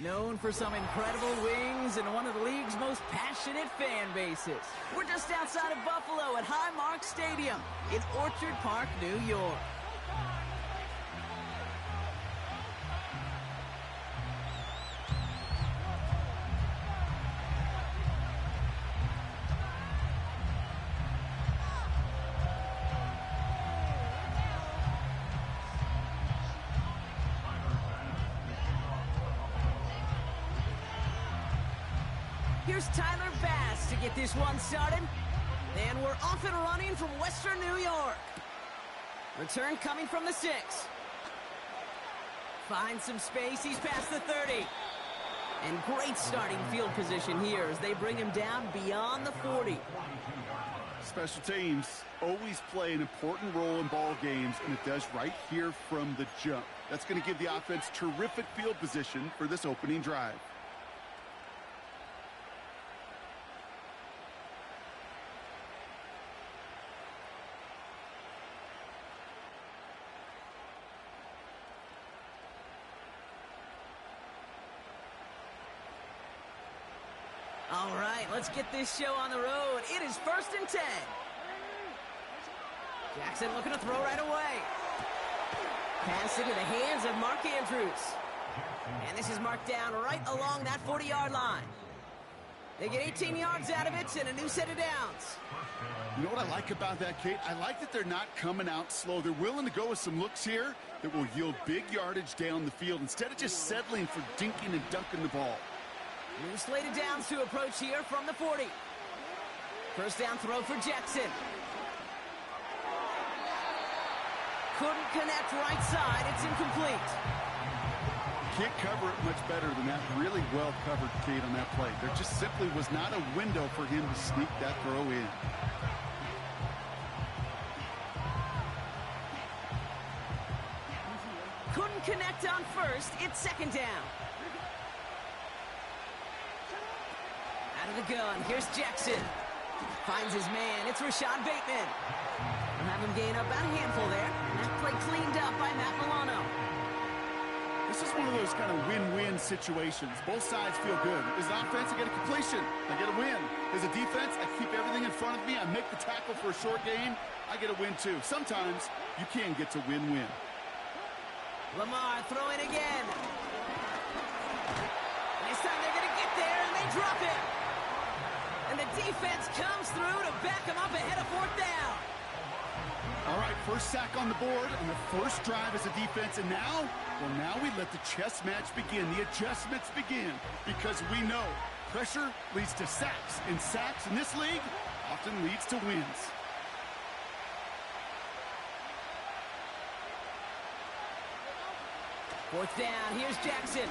Known for some incredible wings and one of the league's most passionate fan bases. We're just outside of Buffalo at Highmark Stadium in Orchard Park, New York. Here's Tyler Bass to get this one started. And we're off and running from Western New York. Return coming from the 6. Finds some space. He's past the 30. And great starting field position here as they bring him down beyond the 40. Special teams always play an important role in ball games, and it does right here from the jump. That's going to give the offense terrific field position for this opening drive. All right, let's get this show on the road. It is 1st and 10. Jackson looking to throw right away. Pass into the hands of Mark Andrews. And this is marked down right along that 40-yard line. They get 18 yards out of it and a new set of downs. You know what I like about that, Kate? I like that they're not coming out slow. They're willing to go with some looks here that will yield big yardage down the field instead of just settling for dinking and dunking the ball. New slated downs to approach here from the 40. First down throw for Jackson. Couldn't connect right side. It's incomplete. Can't cover it much better than that. Really well covered, Kate, on that play. There just simply was not a window for him to sneak that throw in. Couldn't connect on first. It's 2nd down. Out of the gun, here's Jackson. Finds his man, it's Rashad Bateman. We'll have him gain up about a handful there. And that play cleaned up by Matt Milano. This is one of those kind of win-win situations. Both sides feel good. As an offense, I get a completion. I get a win. As a defense, I keep everything in front of me. I make the tackle for a short gain. I get a win too. Sometimes you can get to win-win. Lamar throwing again. This time they're going to get there and they drop it. And the defense comes through to back them up ahead of 4th down. All right, first sack on the board on the first drive as a defense. And now, well, now we let the chess match begin. The adjustments begin because we know pressure leads to sacks. And sacks in this league often leads to wins. Fourth down, here's Jackson.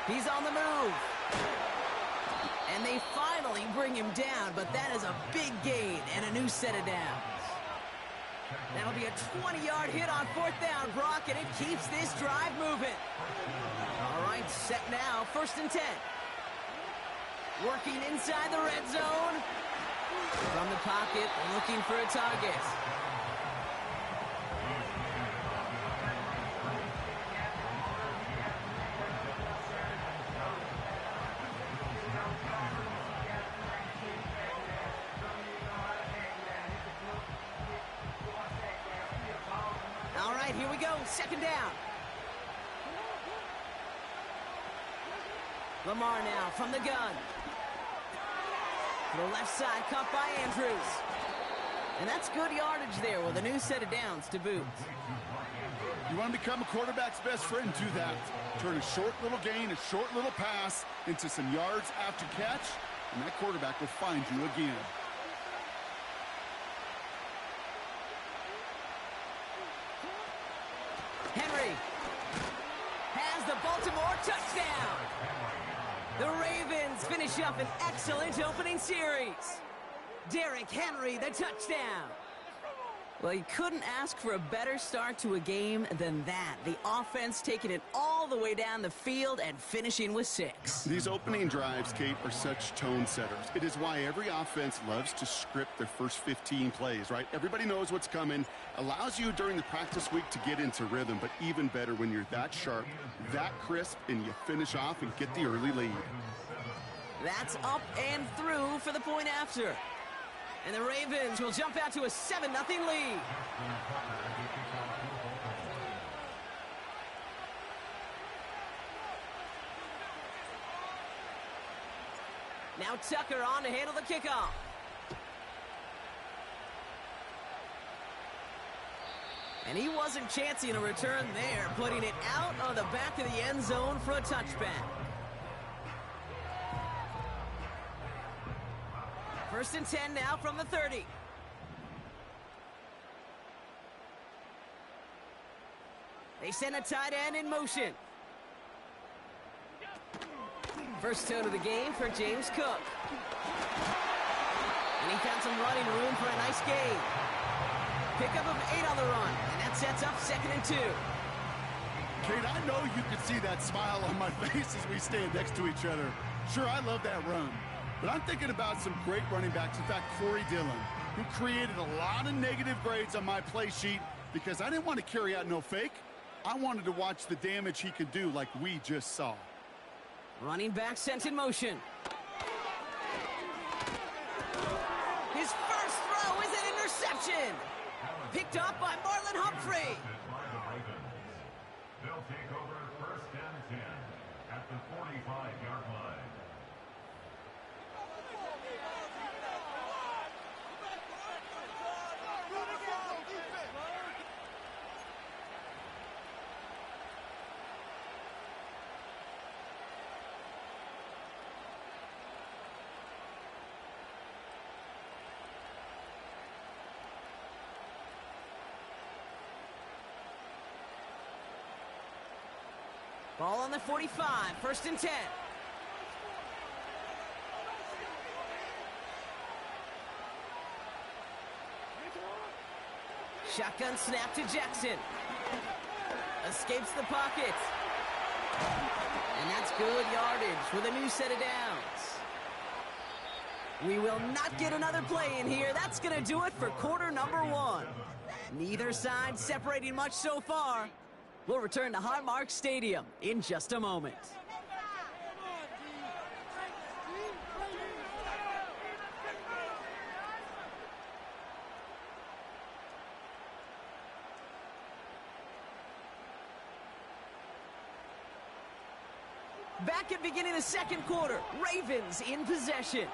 He's on the move. And they finally bring him down, but that is a big gain and a new set of downs. That'll be a 20-yard hit on 4th down, Brock, and it keeps this drive moving. All right, set now, 1st and 10. Working inside the red zone. From the pocket, looking for a target. Here we go, 2nd down. Lamar now from the gun. To the left side, caught by Andrews. And that's good yardage there with a new set of downs to boot. You want to become a quarterback's best friend? Do that. Turn a short little gain, a short little pass into some yards after catch, and that quarterback will find you again. Henry has the Baltimore touchdown. The Ravens finish up an excellent opening series. Derrick Henry, the touchdown. Well, you couldn't ask for a better start to a game than that. The offense taking it all all the way down the field and finishing with 6. These opening drives, Kate, are such tone setters. It is why every offense loves to script their first 15 plays, right? Everybody knows what's coming. Allows you during the practice week to get into rhythm, but even better when you're that sharp, that crisp, and you finish off and get the early lead. That's up and through for the point after. And the Ravens will jump out to a 7-0 lead. Now Tucker on to handle the kickoff. And he wasn't chancing a return there, putting it out on the back of the end zone for a touchback. First and 10 now from the 30. They send a tight end in motion. First tone of the game for James Cook. And he found some running room for a nice gain. Pickup of 8 on the run, and that sets up 2nd and 2. Kate, I know you could see that smile on my face as we stand next to each other. Sure, I love that run. But I'm thinking about some great running backs. In fact, Corey Dillon, who created a lot of negative grades on my play sheet because I didn't want to carry out no fake. I wanted to watch the damage he could do like we just saw. Running back sent in motion. His first throw is an interception. Picked up by Marlon Humphrey. They'll take over 1st and 10 at the 45-yard line. Ball on the 45, 1st and 10. Shotgun snap to Jackson. Escapes the pocket. And that's good yardage with a new set of downs. We will not get another play in here. That's going to do it for quarter number 1. Neither side separating much so far. We'll return to Highmark Stadium in just a moment. Back at beginning of the 2nd quarter, Ravens in possession.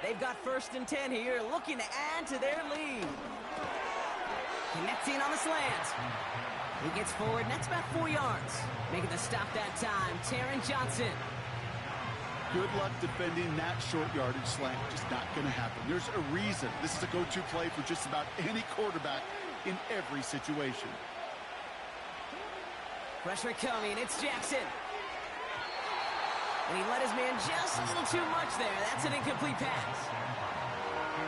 They've got 1st and 10 here, looking to add to their lead. Connecting on the slant. He gets forward, and that's about 4 yards. Making the stop that time, Taron Johnson. Good luck defending that short yardage slant. Just not going to happen. There's a reason this is a go-to play for just about any quarterback in every situation. Pressure coming, it's Jackson. And he let his man just a little too much there. That's an incomplete pass.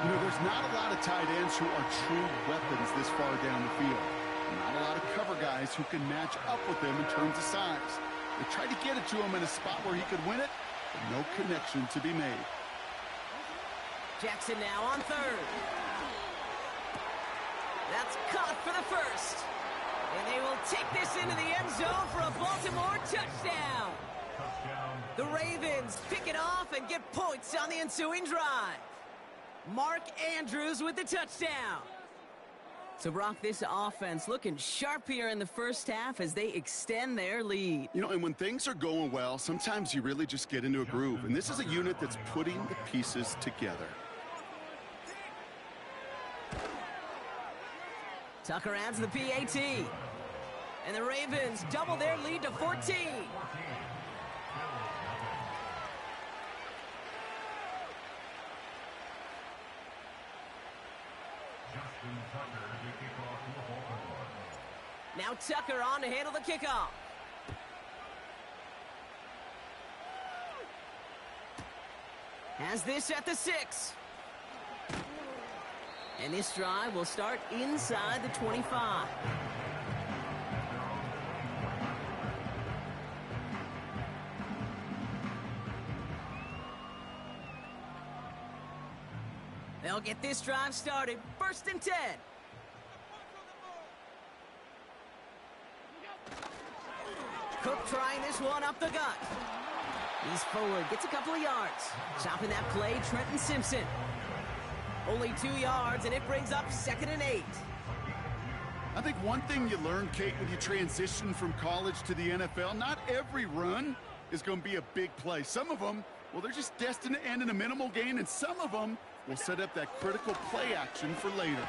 You know, there's not a lot of tight ends who are true weapons this far down the field. Not a lot of cover guys who can match up with them in terms of size. They tried to get it to him in a spot where he could win it, but no connection to be made. Jackson now on 3rd. That's caught for the 1st. And they will take this into the end zone for a Baltimore touchdown. The Ravens pick it off and get points on the ensuing drive. Mark Andrews with the touchdown. So, Brock, this offense looking sharp here in the first half as they extend their lead. You know, and when things are going well, sometimes you really just get into a groove. And this is a unit that's putting the pieces together. Tucker adds the PAT. And the Ravens double their lead to 14. Now Tucker on to handle the kickoff. Has this at the 6. And this drive will start inside the 25. They'll get this drive started. 1st and 10. Cook trying this one up the gut. He's forward, gets a couple of yards. Chopping that play, Trenton Simpson. Only 2 yards, and it brings up 2nd and 8. I think one thing you learn, Kate, when you transition from college to the NFL, not every run is going to be a big play. Some of them, well, they're just destined to end in a minimal gain, and some of them will set up that critical play action for later.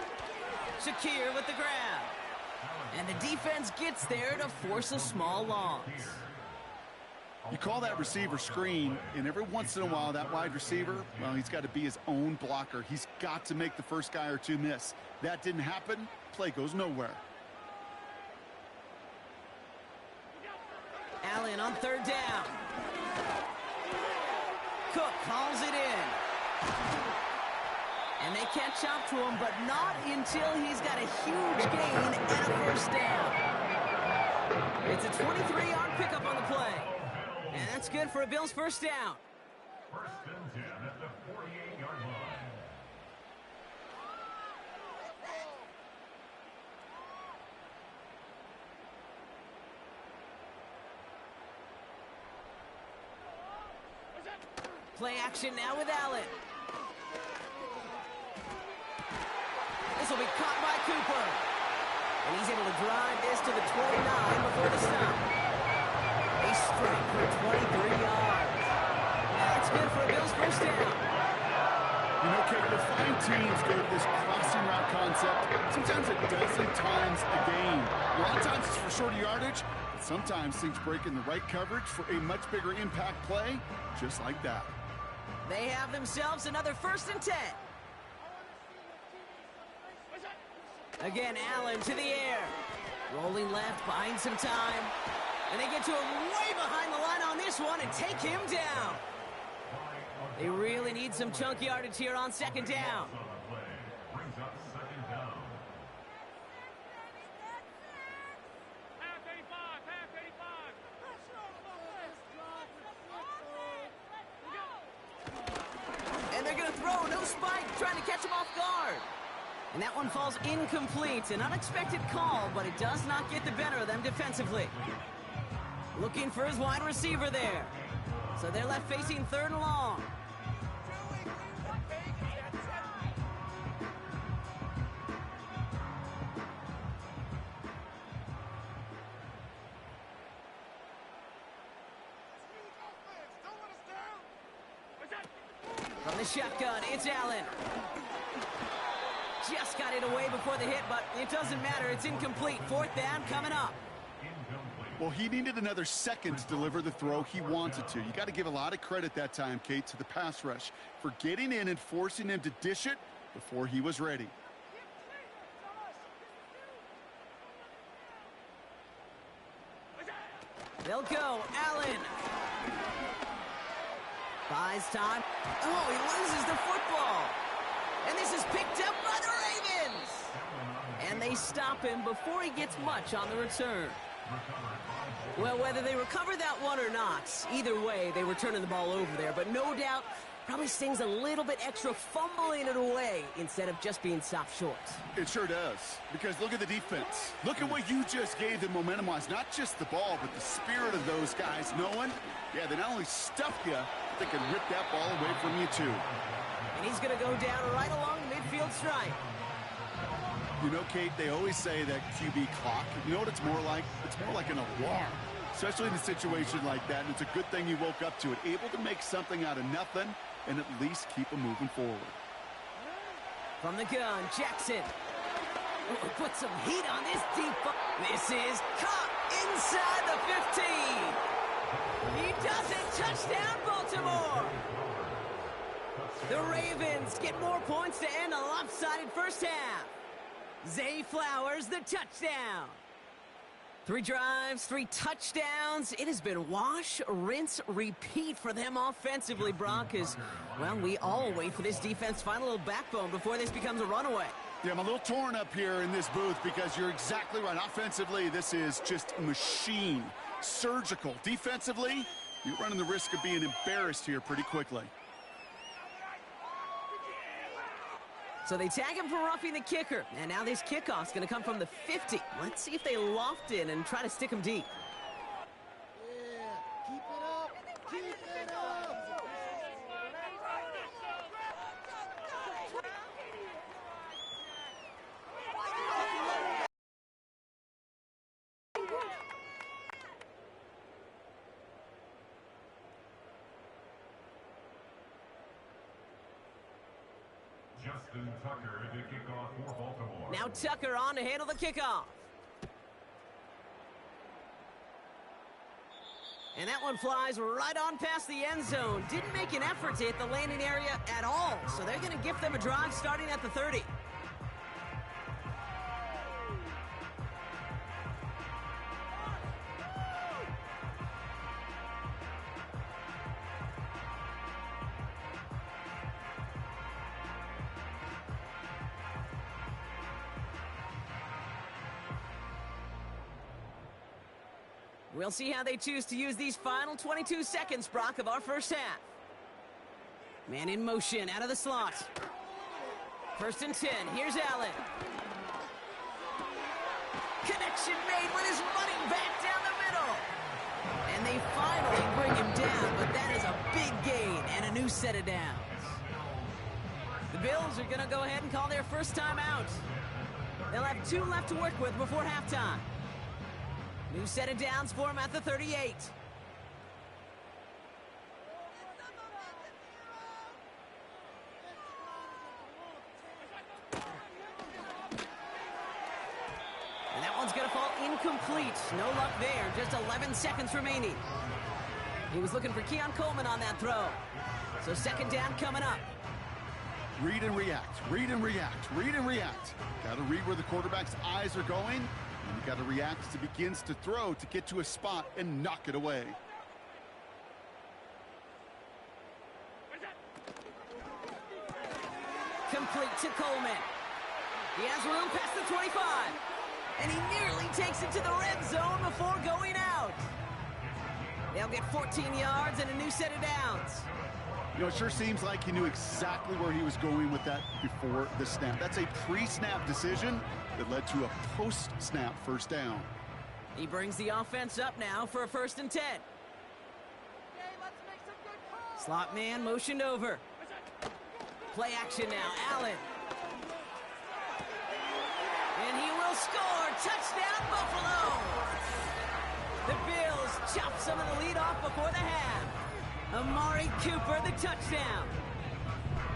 Shakir with the grab. And the defense gets there to force a small loss. You call that receiver screen, and every once in a while, that wide receiver, well, he's got to be his own blocker. He's got to make the first guy or two miss. That didn't happen. Play goes nowhere. Allen on 3rd down. Cook calls it in. And they catch up to him, but not until he's got a huge gain and a 1st down. It's a 23-yard pickup on the play. And that's good for a Bills 1st down. 1st and 10 at the 48-yard line. Play action now with Allen. This will be caught by Cooper. And he's able to drive this to the 29 before the stop. A strike for 23 yards. That's good for a Bills 1st down. You know, Kate, you'll find teams go to this crossing route concept sometimes a dozen times a game. A lot of times it's for shorter yardage, but sometimes things break in the right coverage for a much bigger impact play, just like that. They have themselves another 1st and 10. Again, Allen to the air. Rolling left, buying some time. And they get to him way behind the line on this one and take him down. They really need some chunk yardage here on 2nd down. Brings up 2nd down. And they're going to throw, no spike, trying to catch him off guard. And that one falls incomplete. An unexpected call, but it does not get the better of them defensively. Looking for his wide receiver there. So they're left facing 3rd and long. From the shotgun, it's Allen. Just got it away before the hit, but it doesn't matter. It's incomplete. 4th down coming up. Well, he needed another second to deliver the throw he wanted to. You got to give a lot of credit that time, Kate, to the pass rush for getting in and forcing him to dish it before he was ready. They'll go. Allen. Buys time. Oh, he loses the football. And this is picked up by the Ravens. And they stop him before he gets much on the return. Well, whether they recover that one or not, either way, they were turning the ball over there. But no doubt, probably stings a little bit extra fumbling it away instead of just being stopped short. It sure does, because look at the defense. Look at what you just gave them momentum-wise. Not just the ball, but the spirit of those guys knowing, yeah, they not only stuffed you, but they can rip that ball away from you, too. And he's going to go down right along the midfield stripe. You know, Kate, they always say that QB clock. You know what it's more like? It's more like an alarm, especially in a situation like that. And it's a good thing you woke up to it, able to make something out of nothing and at least keep them moving forward. From the gun, Jackson. Oh, put some heat on this deep. This is caught inside the 15. He does it. Touchdown, Baltimore. The Ravens get more points to end a lopsided first half. Zay Flowers, the touchdown. 3 drives, 3 touchdowns. It has been wash, rinse, repeat for them offensively, Brock, as, well, we all wait for this defense to find a little backbone before this becomes a runaway. Yeah, I'm a little torn up here in this booth because you're exactly right. Offensively, this is just a machine. Surgical. Defensively, you're running the risk of being embarrassed here pretty quickly. So they tag him for roughing the kicker. And now this kickoff's going to come from the 50. Let's see if they loft in and try to stick him deep. Yeah, keep it up. Keep it up. Justin Tucker to kick off for Baltimore. Now Tucker on to handle the kickoff. And that one flies right on past the end zone. Didn't make an effort to hit the landing area at all. So they're going to give them a drive starting at the 30. We'll see how they choose to use these final 22 seconds, Brock, of our first half. Man in motion, out of the slot. 1st and 10, here's Allen. Connection made when he's running back down the middle. And they finally bring him down, but that is a big gain and a new set of downs. The Bills are going to go ahead and call their first time out. They'll have 2 left to work with before halftime. New set of downs for him at the 38. And that one's going to fall incomplete. No luck there. Just 11 seconds remaining. He was looking for Keon Coleman on that throw. So 2nd down coming up. Read and react, read and react, read and react. Got to read where the quarterback's eyes are going. And you got to react as he begins to throw to get to a spot and knock it away. Complete to Coleman. He has room past the 25. And he nearly takes it to the red zone before going out. They'll get 14 yards and a new set of downs. You know, it sure seems like he knew exactly where he was going with that before the snap. That's a pre-snap decision that led to a post-snap first down. He brings the offense up now for a 1st and 10. Slot man motioned over. Play action now, Allen. And he will score. Touchdown, Buffalo. The Bills chop some of the lead off before the half. Amari Cooper, the touchdown.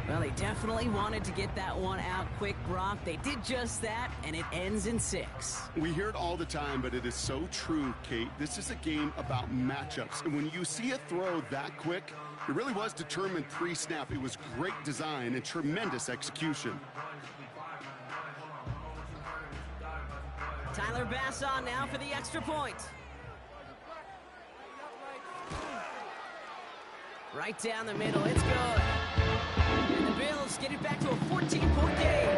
Well, they definitely wanted to get that one out quick, Brock. They did just that, and it ends in 6. We hear it all the time, but it is so true, Kate. This is a game about matchups. And when you see a throw that quick, it really was determined pre-snap. It was great design and tremendous execution. Tyler Bass on now for the extra point. Right down the middle, it's good. And the Bills get it back to a 14-point game.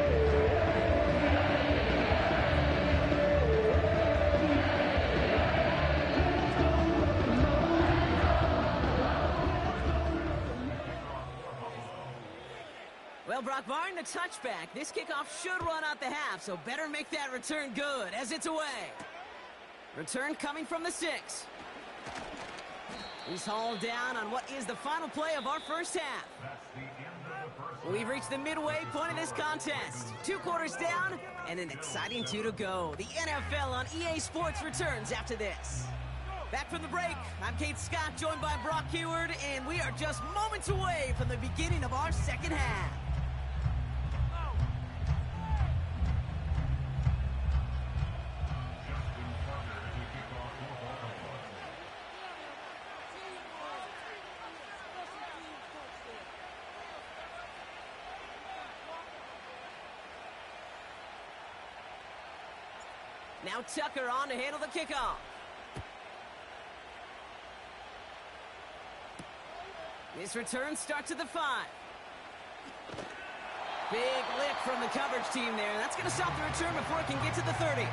Well, Brock, barring the touchback, this kickoff should run out the half, so better make that return good as it's away. Return coming from the 6. He's hauled down on what is the final play of our first half. We've reached the midway point of this contest. 2 quarters down and an exciting 2 to go. The NFL on EA Sports returns after this. Back from the break, I'm Kate Scott, joined by Brock Heward, and we are just moments away from the beginning of our second half. Now Tucker on to handle the kickoff. This return starts at the 5. Big lift from the coverage team there. That's going to stop the return before it can get to the 30.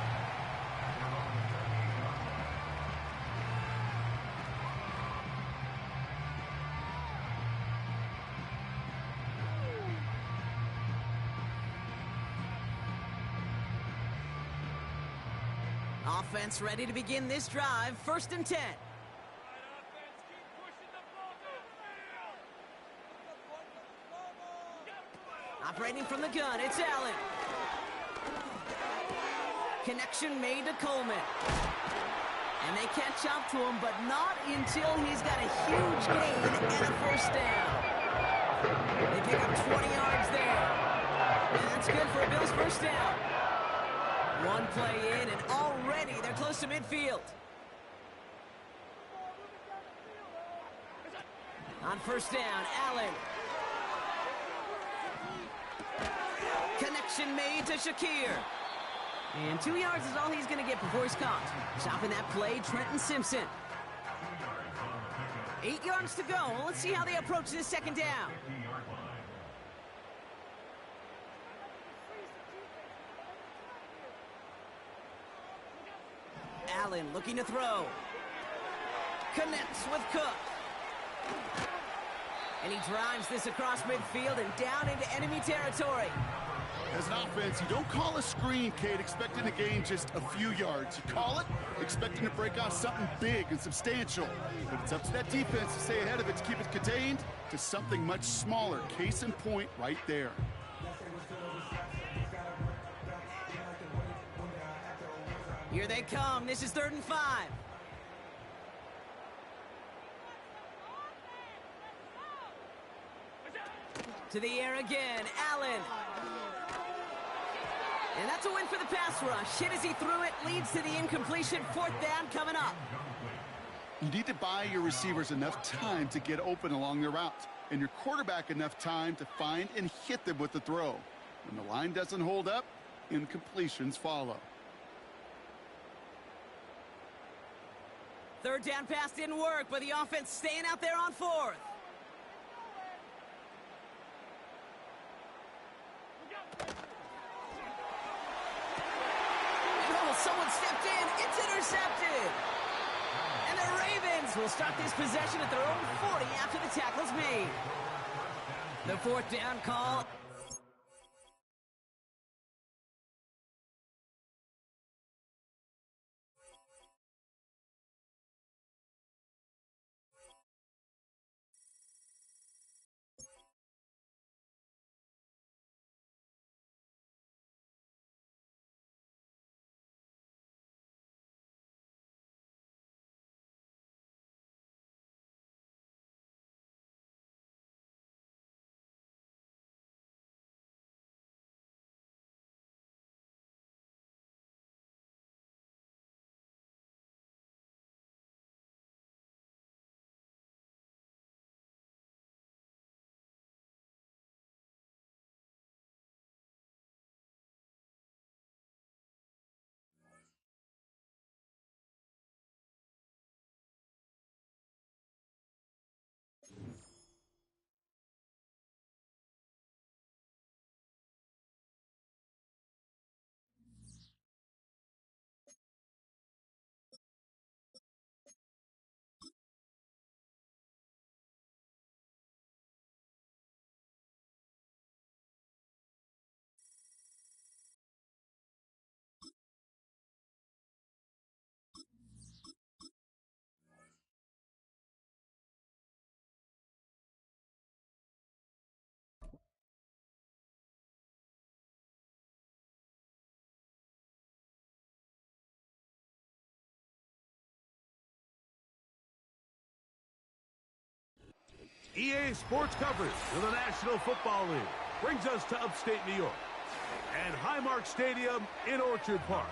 Offense ready to begin this drive. 1st and 10. Operating from the gun, it's Allen. Connection made to Coleman. And they catch up to him, but not until he's got a huge gain and a 1st down. They pick up 20 yards there. And that's good for a Bills 1st down. One play in, and already they're close to midfield. On 1st down, Allen. Connection made to Shakir. And 2 yards is all he's going to get before he's caught. Stopping that play, Trenton Simpson. 8 yards to go. Well, let's see how they approach this 2nd down. Allen looking to throw. Connects with Cook. And he drives this across midfield and down into enemy territory. As an offense, you don't call a screen, Kate, expecting to gain just a few yards. You call it expecting to break out something big and substantial. But it's up to that defense to stay ahead of it, to keep it contained to something much smaller. Case in point right there. Here they come. This is 3rd and 5. To the air again, Allen. And that's a win for the pass rush. Hit as he threw it, leads to the incompletion. 4th down coming up. You need to buy your receivers enough time to get open along their routes, and your quarterback enough time to find and hit them with the throw. When the line doesn't hold up, incompletions follow. 3rd down pass didn't work, but the offense staying out there on 4th. Someone stepped in. It's intercepted. And the Ravens will start this possession at their own 40 after the tackle's made. The 4th down call. EA Sports coverage of the National Football League brings us to upstate New York and Highmark Stadium in Orchard Park.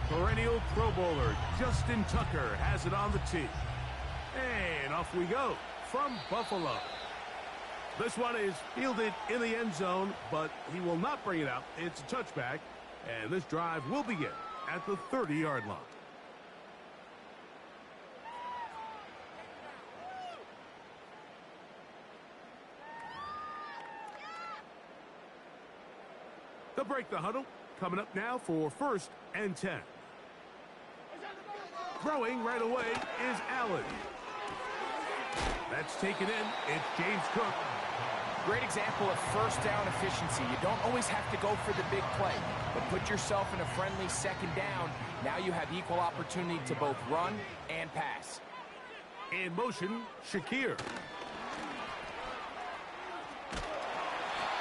Perennial Pro Bowler Justin Tucker has it on the tee. And off we go from Buffalo. This one is fielded in the end zone, but he will not bring it out. It's a touchback, and this drive will begin at the 30-yard line. They'll break the huddle. Coming up now for 1st and 10. Throwing right away is Allen. That's taken in. It's James Cook. Great example of first down efficiency. You don't always have to go for the big play, but put yourself in a friendly 2nd down. Now you have equal opportunity to both run and pass. In motion, Shakir.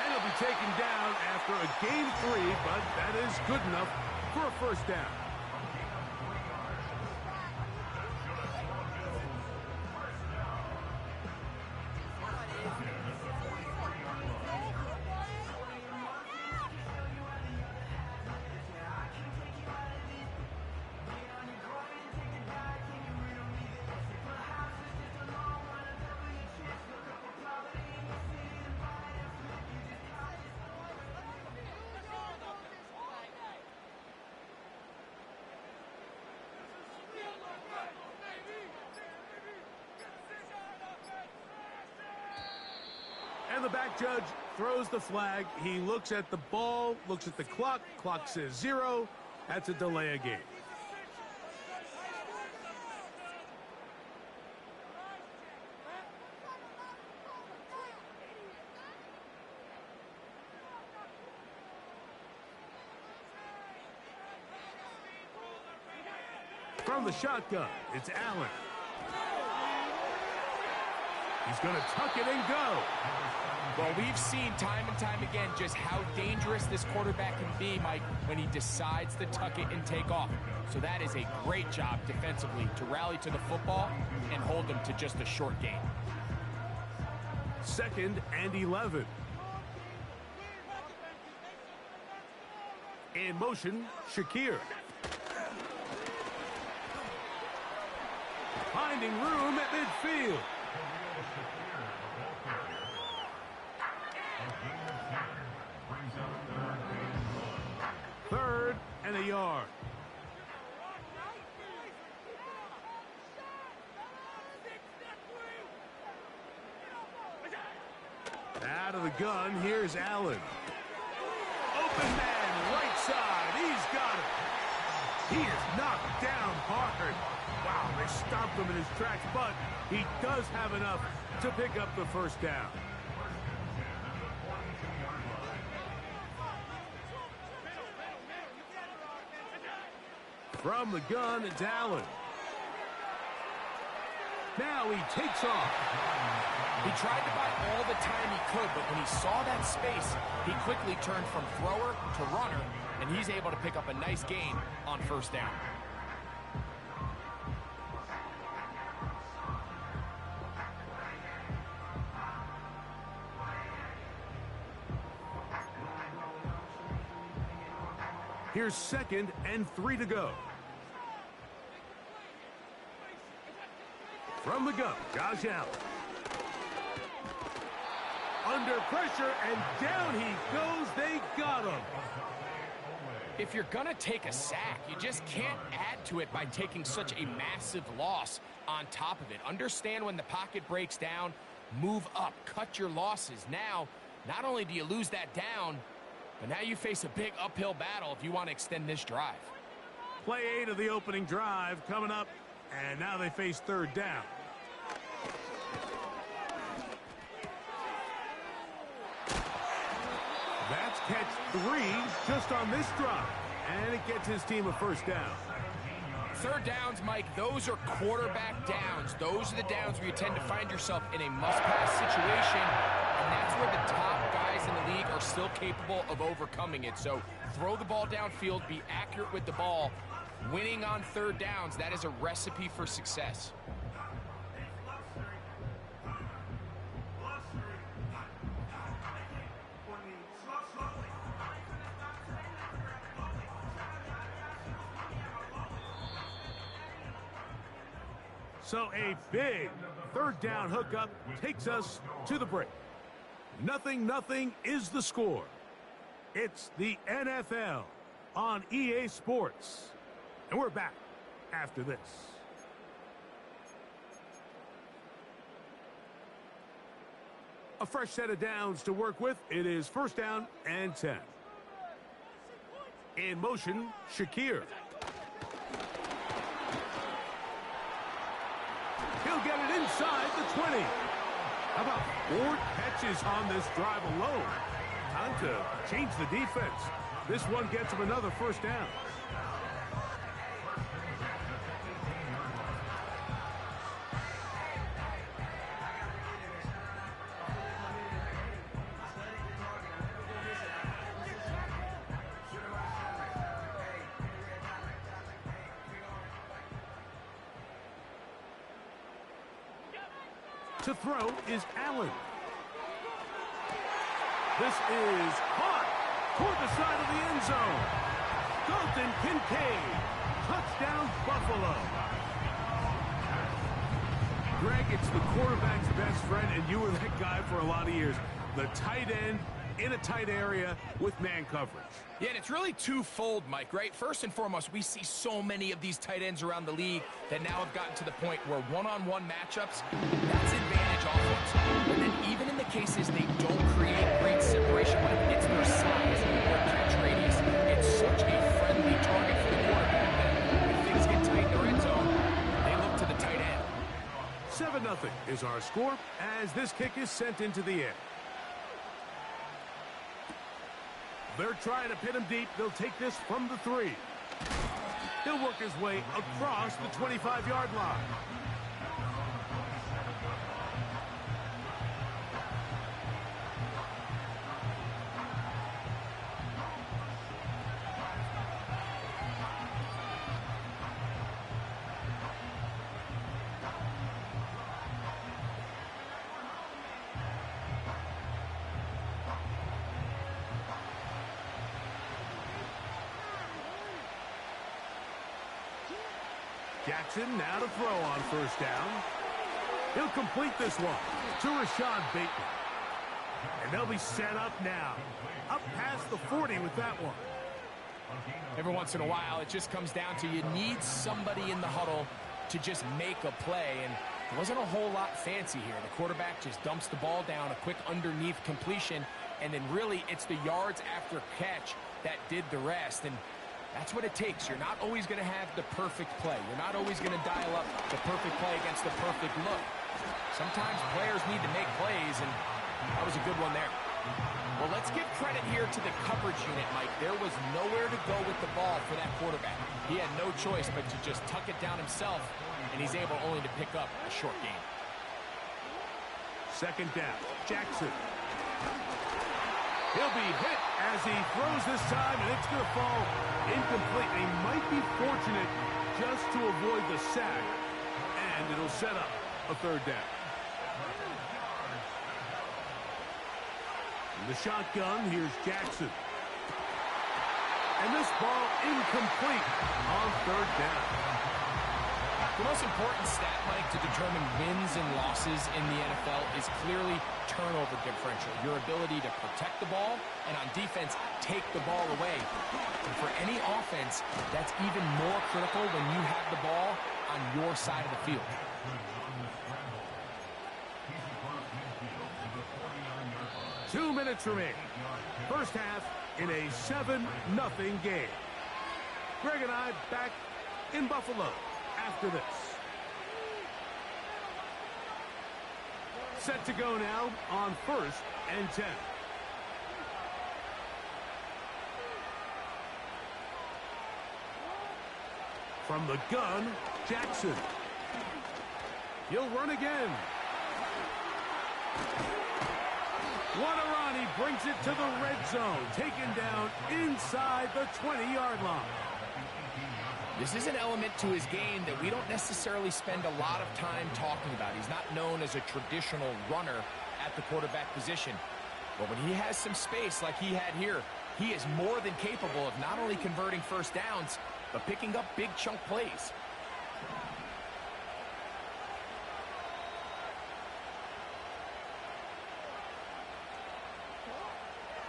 And he'll be taken down after a gain 3, but that is good enough for a 1st down. And the back judge throws the flag. He looks at the ball, looks at the clock. Clock says 0. That's a delay of game. From the shotgun, it's Allen. He's going to tuck it and go. Well, we've seen time and time again just how dangerous this quarterback can be, Mike, when he decides to tuck it and take off. So that is a great job defensively to rally to the football and hold them to just a short gain. 2nd and 11. In motion, Shakir. Finding room at midfield. Third and a yard. Out of the gun, here's Allen. Open man, right side. He's got it. He is knocked down hard. Wow, they stopped him in his tracks, but he does have enough to pick up the 1st down. From the gun, it's Allen. Now he takes off. He tried to buy all the time he could, but when he saw that space, he quickly turned from thrower to runner, and he's able to pick up a nice gain on 1st down. Here's 2nd and 3 to go. From the gun, Josh Allen. Under pressure, and down he goes. They got him. If you're going to take a sack, you just can't add to it by taking such a massive loss on top of it. Understand when the pocket breaks down, move up, cut your losses. Now, not only do you lose that down, but now you face a big uphill battle if you want to extend this drive. Play 8 of the opening drive coming up, and now they face 3rd down. That's catch 3 just on this drive, and it gets his team a 1st down. 3rd downs, Mike, those are quarterback downs. Those are the downs where you tend to find yourself in a must-pass situation, and that's where the top guys in the league are still capable of overcoming it. So throw the ball downfield, be accurate with the ball. Winning on 3rd downs, that is a recipe for success. So a big 3rd down hookup takes us to the break. 0-0 is the score. It's the NFL on EA Sports. And we're back after this. A fresh set of downs to work with. It is 1st down and 10. In motion, Shakir. He'll get it inside the 20. How about 4 catches on this drive alone? Time to change the defense. This one gets him another first down. To throw is Allen. This is caught toward the side of the end zone. Dalton Kincaid. Touchdown, Buffalo. Greg, it's the quarterback's best friend, and you were that guy for a lot of years. The tight end in a tight area with man coverage. Yeah, and it's really twofold, Mike, right? First and foremost, we see so many of these tight ends around the league that now have gotten to the point where one-on-one matchups, that's advantage offense. But then even in the cases they don't create great separation, like it's their size or catch radius, it's such a friendly target for the quarterback that if things get tight in the red zone, they look to the tight end. 7-0 is our score as this kick is sent into the air. They're trying to pin him deep. They'll take this from the 3. He'll work his way across the 25-yard line. Jackson now to throw on first down. He'll complete this one to Rashad Bateman. And they'll be set up now. Up past the 40 with that one. Every once in a while, it just comes down to you need somebody in the huddle to just make a play. And there wasn't a whole lot fancy here. The quarterback just dumps the ball down, a quick underneath completion. And then really, it's the yards after catch that did the rest. And that's what it takes. You're not always going to have the perfect play. You're not always going to dial up the perfect play against the perfect look. Sometimes players need to make plays, and that was a good one there. Well, let's give credit here to the coverage unit, Mike. There was nowhere to go with the ball for that quarterback. He had no choice but to just tuck it down himself, and he's able only to pick up a short gain. Second down, Jackson. He'll be hit as he throws this time, and it's going to fall incomplete. They might be fortunate just to avoid the sack, and it'll set up a third down. In the shotgun, here's Jackson. And this ball incomplete on third down. The most important stat, Mike, to determine wins and losses in the NFL is clearly turnover differential. Your ability to protect the ball and on defense, take the ball away. And for any offense, that's even more critical when you have the ball on your side of the field. Two minutes remaining. First half in a 7-0 game. Greg and I back in Buffalo after this. Set to go now on 1st and 10. From the gun, Jackson. He'll run again. Waterani brings it to the red zone, taken down inside the 20-yard line. This is an element to his game that we don't necessarily spend a lot of time talking about. He's not known as a traditional runner at the quarterback position. But when he has some space like he had here, he is more than capable of not only converting first downs, but picking up big chunk plays.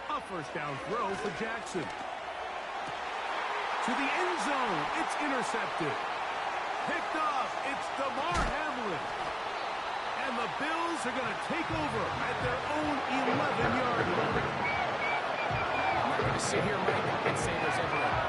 A first down throw for Jackson. To the end zone, it's intercepted. Picked off, it's DeMar Hamlin. And the Bills are going to take over at their own 11-yard line. I'm not going to sit here, Mike, and say there's ever a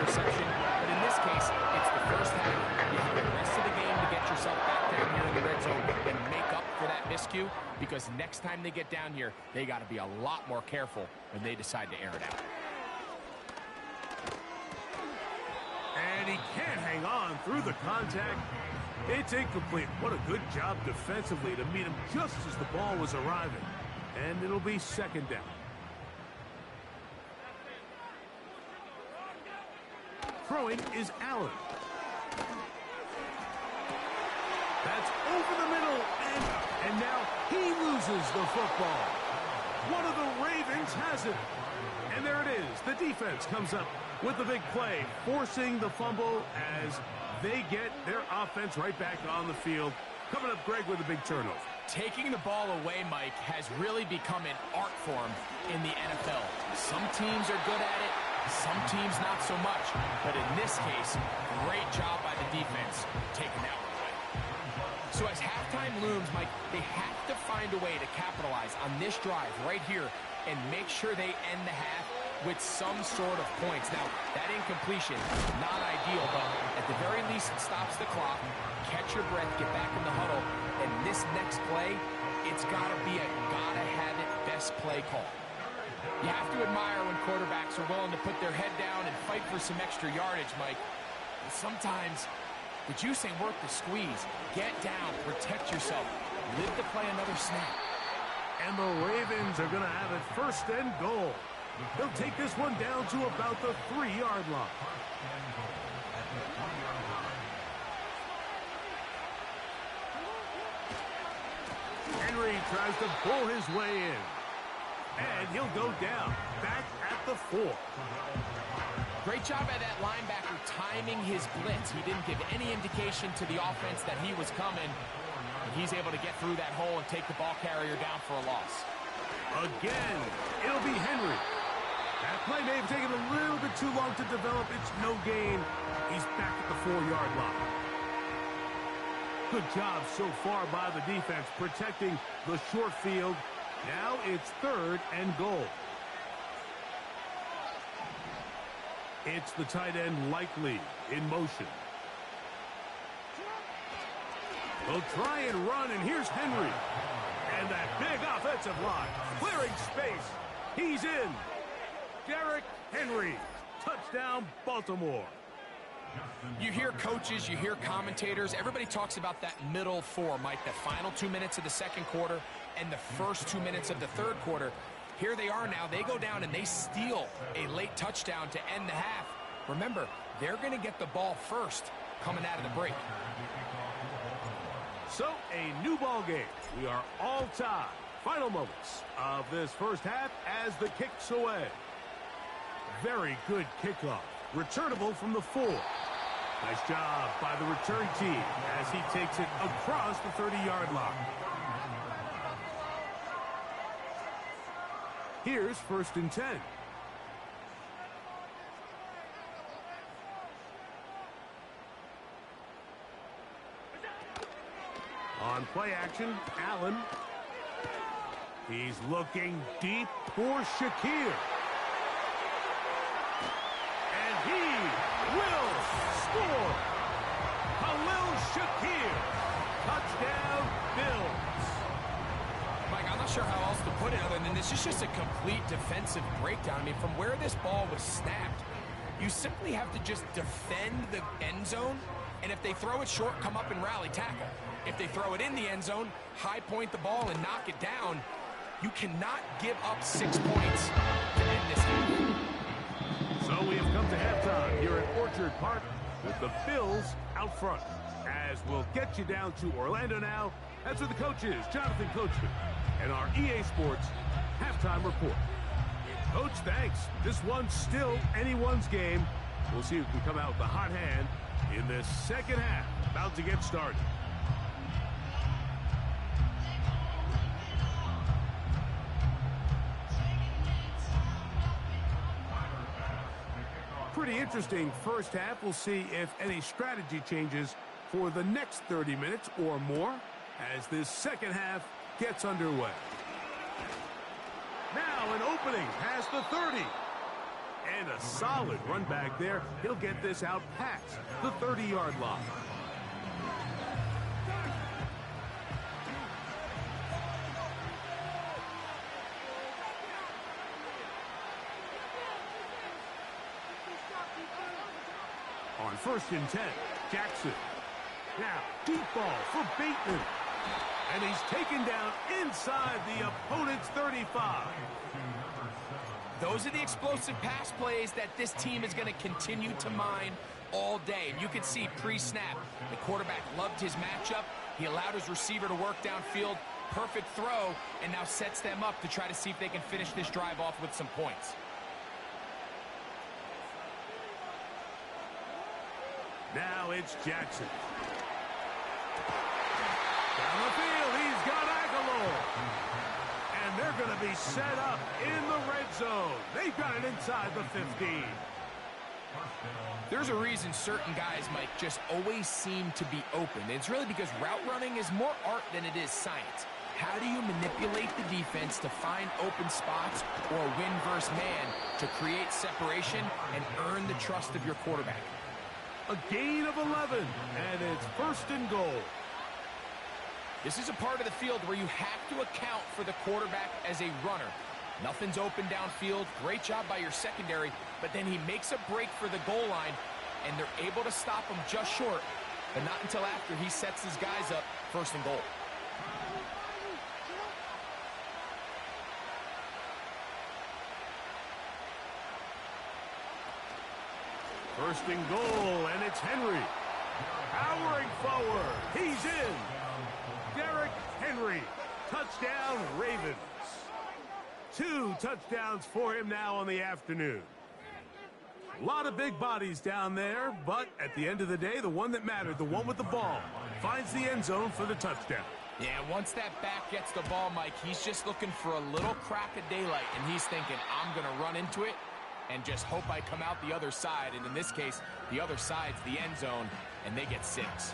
interception. But in this case, it's the first half. You have the rest of the game to get yourself back down here in the red zone and make up for that miscue, because next time they get down here, they got to be a lot more careful when they decide to air it out. And he can't hang on through the contact. It's incomplete. What a good job defensively to meet him just as the ball was arriving. And it'll be second down. Throwing is Allen. That's over the middle, and now he loses the football. One of the Ravens has it. And there it is. The defense comes up with the big play, forcing the fumble as they get their offense right back on the field. Coming up, Greg, with a big turnover. Taking the ball away, Mike, has really become an art form in the NFL. Some teams are good at it, some teams not so much. But in this case, great job by the defense taking that one away. So as halftime looms, Mike, they have to find a way to capitalize on this drive right here and make sure they end the half with some sort of points. Now, that incompletion, not ideal, but at the very least, it stops the clock. Catch your breath, get back in the huddle, and this next play, it's got to be a gotta-have-it best play call. You have to admire when quarterbacks are willing to put their head down and fight for some extra yardage, Mike. And sometimes, the juice ain't worth the squeeze. Get down, protect yourself, live to play another snap. And the Ravens are going to have it first and goal. They'll take this one down to about the 3-yard line. Henry tries to pull his way in. And he'll go down, back at the 4. Great job by that linebacker timing his blitz. He didn't give any indication to the offense that he was coming. And he's able to get through that hole and take the ball carrier down for a loss. Again, it'll be Henry. That play may have taken a little bit too long to develop. It's no gain. He's back at the 4-yard line. Good job so far by the defense protecting the short field. Now it's 3rd and goal. It's the tight end Likely in motion. They'll try and run, and here's Henry. And that big offensive line clearing space. He's in. Derrick Henry. Touchdown, Baltimore. You hear coaches, you hear commentators, everybody talks about that middle 4, Mike, the final 2 minutes of the second quarter and the first 2 minutes of the third quarter. Here they are now. They go down and they steal a late touchdown to end the half. Remember, they're going to get the ball first coming out of the break. So, a new ball game. We are all tied. Final moments of this first half as the kick's away. Very good kickoff. Returnable from the 4. Nice job by the return team as he takes it across the 30-yard line. Here's 1st and 10. On play action, Allen. He's looking deep for Shakir. And he will score. Khalil Shakir. Touchdown, Bills. Mike, I'm not sure how else to put it other than this is just a complete defensive breakdown. I mean, from where this ball was snapped, you simply have to just defend the end zone, and if they throw it short, come up and rally tackle. If they throw it in the end zone, high point the ball and knock it down. You cannot give up 6 points to end this game. So we have come to halftime here at Orchard Park with the Bills out front. As we'll get you down to Orlando now, that's where the coach is, Jonathan Coachman, and our EA Sports halftime report. Coach, thanks. This one's still anyone's game. We'll see who can come out with the hot hand in this second half. About to get started. Pretty interesting first half. We'll see if any strategy changes for the next 30 minutes or more as this second half gets underway. Now an opening past the 30. And a solid run back there. He'll get this out past the 30-yard line. On 1st and 10, Jackson. Now, deep ball for Bateman. And he's taken down inside the opponent's 35. Those are the explosive pass plays that this team is going to continue to mine all day. And you can see pre-snap, the quarterback loved his matchup. He allowed his receiver to work downfield. Perfect throw, and now sets them up to try to see if they can finish this drive off with some points. Now it's Jackson. Down the field, he's got Aguilar. And they're going to be set up in the red zone. They've got it inside the 15. There's a reason certain guys, Mike, just always seem to be open. It's really because route running is more art than it is science. How do you manipulate the defense to find open spots or win versus man to create separation and earn the trust of your quarterback? A gain of 11, and it's 1st and goal. This is a part of the field where you have to account for the quarterback as a runner. Nothing's open downfield. Great job by your secondary, but then he makes a break for the goal line, and they're able to stop him just short, but not until after he sets his guys up 1st and goal. First and goal, and it's Henry. Powering forward. He's in. Derrick Henry. Touchdown, Ravens. 2 touchdowns for him now on the afternoon. A lot of big bodies down there, but at the end of the day, the one that mattered, the one with the ball, finds the end zone for the touchdown. Yeah, once that back gets the ball, Mike, he's just looking for a little crack of daylight, and he's thinking, I'm going to run into it and just hope I come out the other side. And in this case, the other side's the end zone, and they get 6.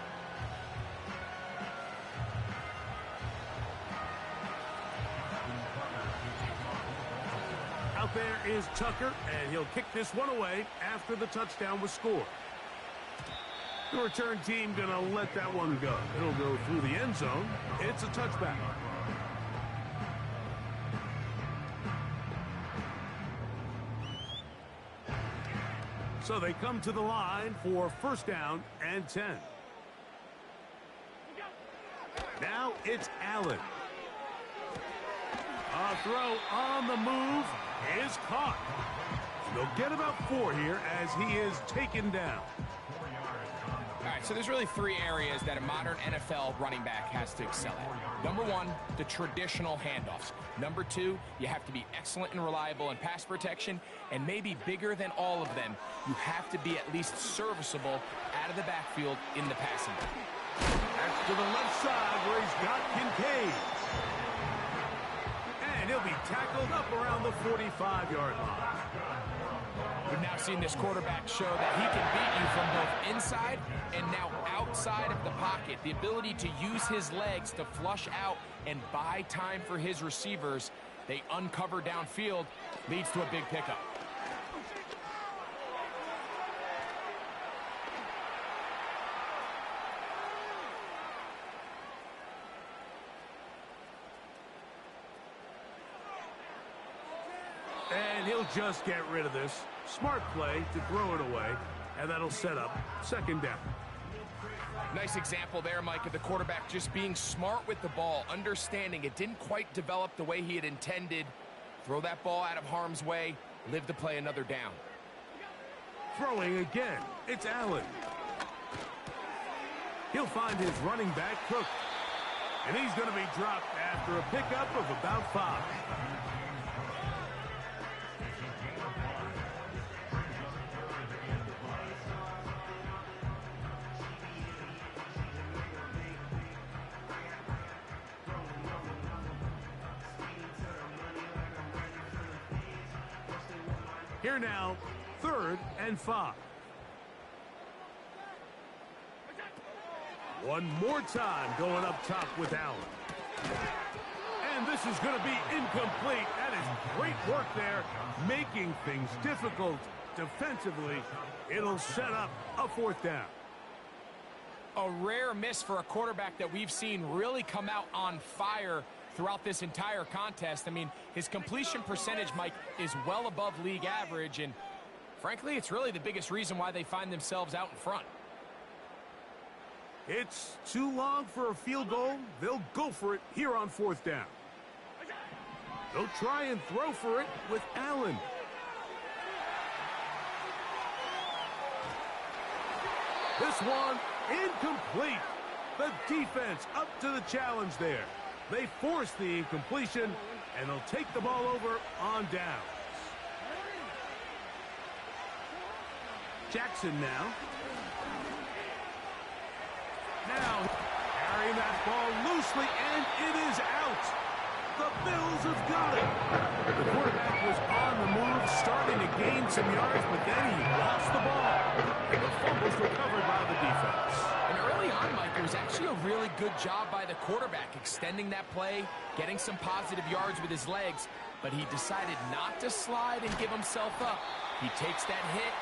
Out there is Tucker, and he'll kick this one away after the touchdown was scored. The return team going to let that one go. It'll go through the end zone. It's a touchback. So they come to the line for 1st down and 10. Now it's Allen. A throw on the move is caught. They'll get about 4 here as he is taken down. All right, so there's really 3 areas that a modern NFL running back has to excel at. Number 1, the traditional handoffs. Number 2, you have to be excellent and reliable in pass protection. And maybe bigger than all of them, you have to be at least serviceable out of the backfield in the passing game. That's to the left side where he's got Kincaid. And he'll be tackled up around the 45-yard line. We've now seen this quarterback show that he can beat you from both inside and now outside of the pocket. The ability to use his legs to flush out and buy time for his receivers. They uncover downfield, leads to a big pickup. And he'll just get rid of this. Smart play to throw it away, and that'll set up 2nd down. Nice example there, Mike, of the quarterback just being smart with the ball, understanding it didn't quite develop the way he had intended. Throw that ball out of harm's way, live to play another down. Throwing again, it's Allen. He'll find his running back, Cook. And he's going to be dropped after a pickup of about 5. Here now, 3rd and 5. One more time going up top with Allen. And this is going to be incomplete. That is great work there, making things difficult defensively. It'll set up a fourth down. A rare miss for a quarterback that we've seen really come out on fire throughout this entire contest. I mean, his completion percentage, Mike, is well above league average, and frankly, it's really the biggest reason why they find themselves out in front. It's too long for a field goal. They'll go for it here on fourth down. They'll try and throw for it with Allen. This one incomplete. The defense up to the challenge there. They force the incompletion, and they'll take the ball over on downs. Jackson now. Now, carrying that ball loosely, and it is out. The Bills have got it. The quarterback was on the move, starting to gain some yards, but then he lost the ball. And the fumble was recovered by the defense. And early on, Mike, it was actually a really good job by the quarterback, extending that play, getting some positive yards with his legs, but he decided not to slide and give himself up. He takes that hit,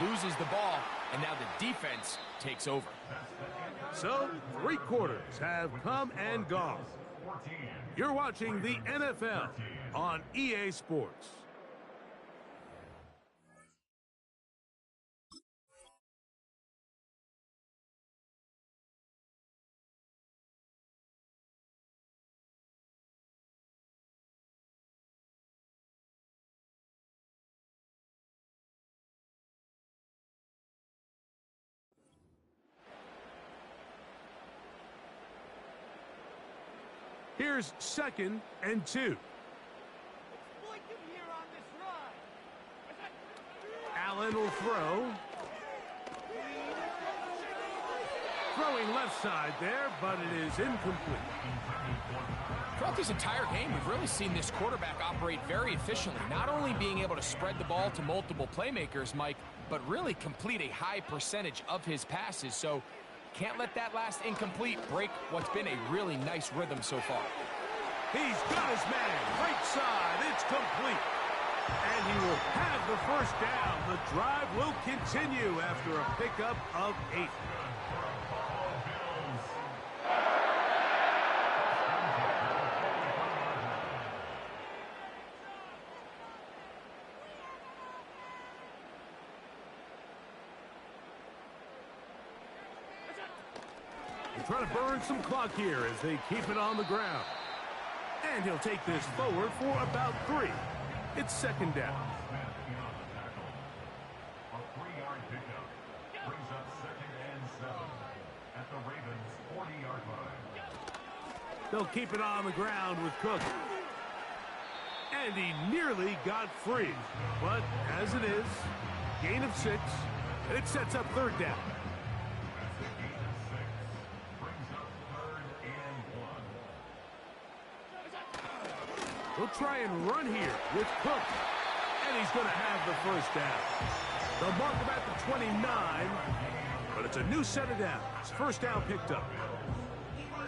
loses the ball, and now the defense takes over. So, 3 quarters have come and gone. You're watching the NFL on EA Sports. Here's 2nd and 2. Allen will throw. Throwing left side there, but it is incomplete. Throughout this entire game, we've really seen this quarterback operate very efficiently, not only being able to spread the ball to multiple playmakers, Mike, but really complete a high percentage of his passes. So can't let that last incomplete break what's been a really nice rhythm so far. He's got his man. Right side. It's complete. And he will have the first down. The drive will continue after a pickup of 8. Trying to burn some clock here as they keep it on the ground. And he'll take this forward for about 3. It's 2nd down. A 3-yard pickup brings up 2nd and 7 at the Ravens' 40-yard line. They'll keep it on the ground with Cook. And he nearly got free. But as it is, gain of 6, and it sets up 3rd down. He'll try and run here with Cook. And he's going to have the first down. They'll mark him at the 29, but it's a new set of downs. First down picked up.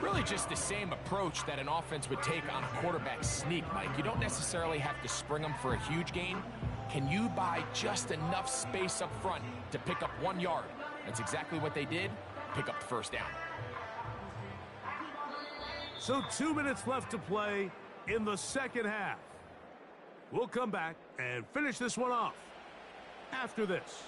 Really just the same approach that an offense would take on a quarterback sneak, Mike. You don't necessarily have to spring them for a huge gain. Can you buy just enough space up front to pick up 1 yard? That's exactly what they did. Pick up the first down. So 2 minutes left to play in the second half. We'll come back and finish this one off after this.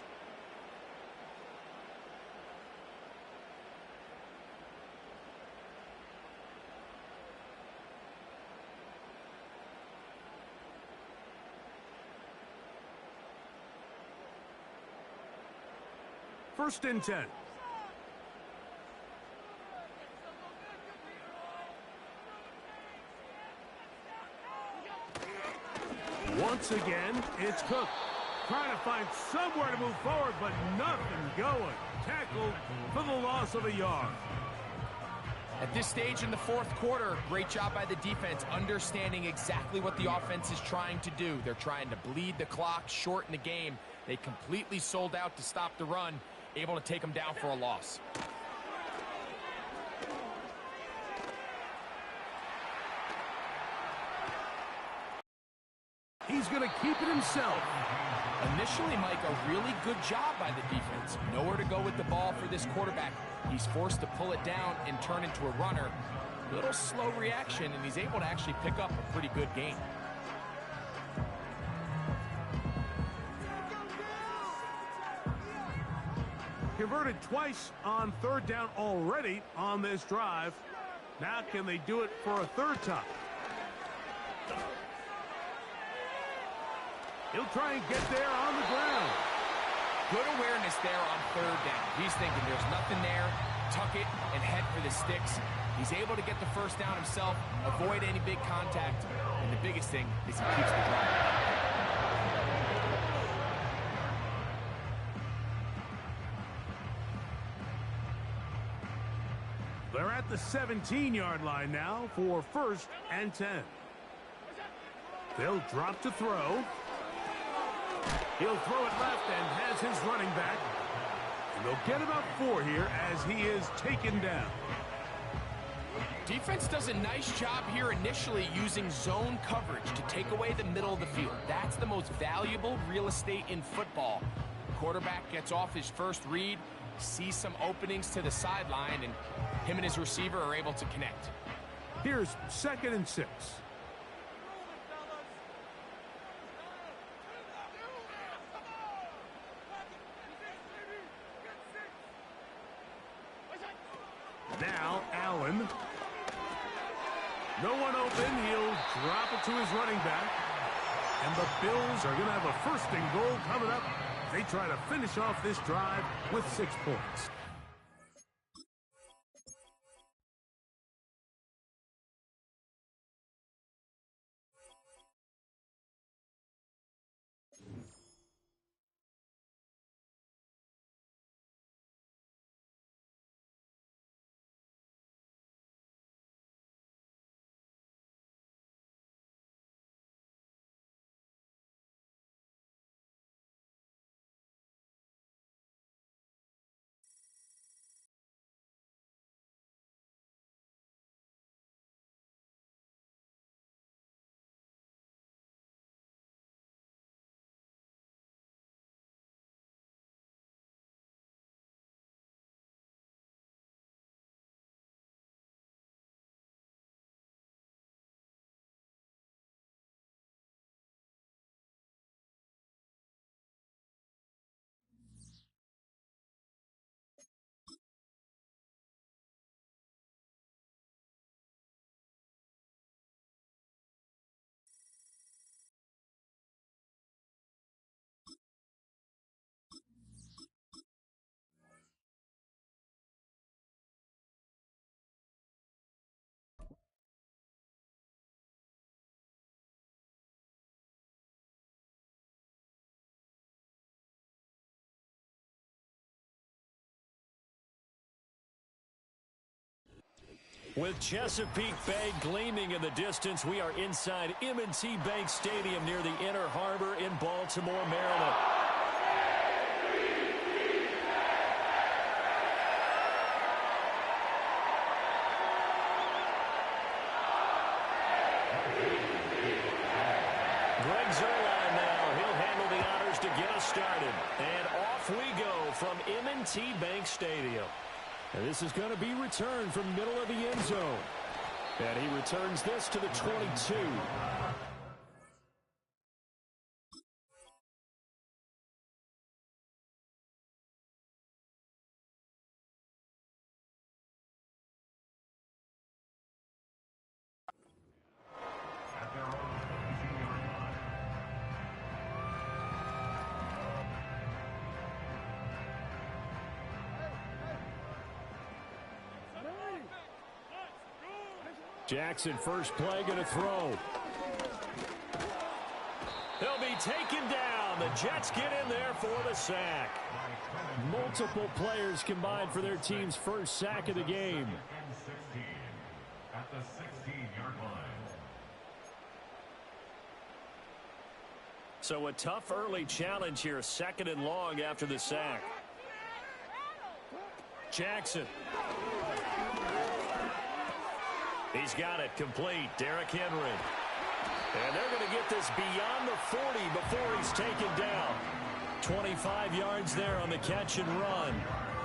First and 10. Once again, it's Cook. Trying to find somewhere to move forward, but nothing going. Tackled for the loss of a yard. At this stage in the 4th quarter, great job by the defense, understanding exactly what the offense is trying to do. They're trying to bleed the clock, shorten the game. They completely sold out to stop the run, able to take them down for a loss. He's going to keep it himself. Initially, Mike, a really good job by the defense. Nowhere to go with the ball for this quarterback. He's forced to pull it down and turn into a runner. Little slow reaction, and he's able to actually pick up a pretty good gain. Converted twice on third down already on this drive. Now can they do it for a third time? He'll try and get there on the ground. Good awareness there on third down. He's thinking there's nothing there. Tuck it and head for the sticks. He's able to get the first down himself, avoid any big contact, and the biggest thing is he keeps the drive. They're at the 17-yard line now for 1st and 10. They'll drop to throw. He'll throw it left and has his running back. And they'll get about 4 here as he is taken down. Defense does a nice job here initially using zone coverage to take away the middle of the field. That's the most valuable real estate in football. Quarterback gets off his first read, sees some openings to the sideline, and him and his receiver are able to connect. Here's 2nd and 6. Now Allen. No one open. He'll drop it to his running back. And the Bills are going to have a 1st and goal coming up. They try to finish off this drive with 6 points. With Chesapeake Bay gleaming in the distance, we are inside M&T Bank Stadium near the Inner Harbor in Baltimore, Maryland. Greg Zuerlein now. He'll handle the honors to get us started. And off we go from M&T Bank Stadium. And this is going to be returned from middle of the end zone. And he returns this to the 22. Jackson, first play, going to throw. He'll be taken down. The Jets get in there for the sack. Multiple players combined for their team's first sack of the game. At the 16-yard line. So a tough early challenge here, 2nd and long after the sack. Jackson. He's got it complete. Derrick Henry. And they're going to get this beyond the 40 before he's taken down. 25 yards there on the catch and run.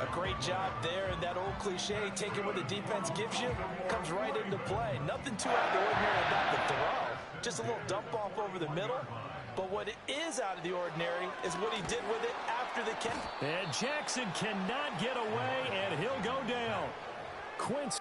A great job there, and that old cliche, taking what the defense gives you, comes right into play. Nothing too out of the ordinary about the throw. Just a little dump off over the middle. But what is out of the ordinary is what he did with it after the catch. And Jackson cannot get away, and he'll go down. Quince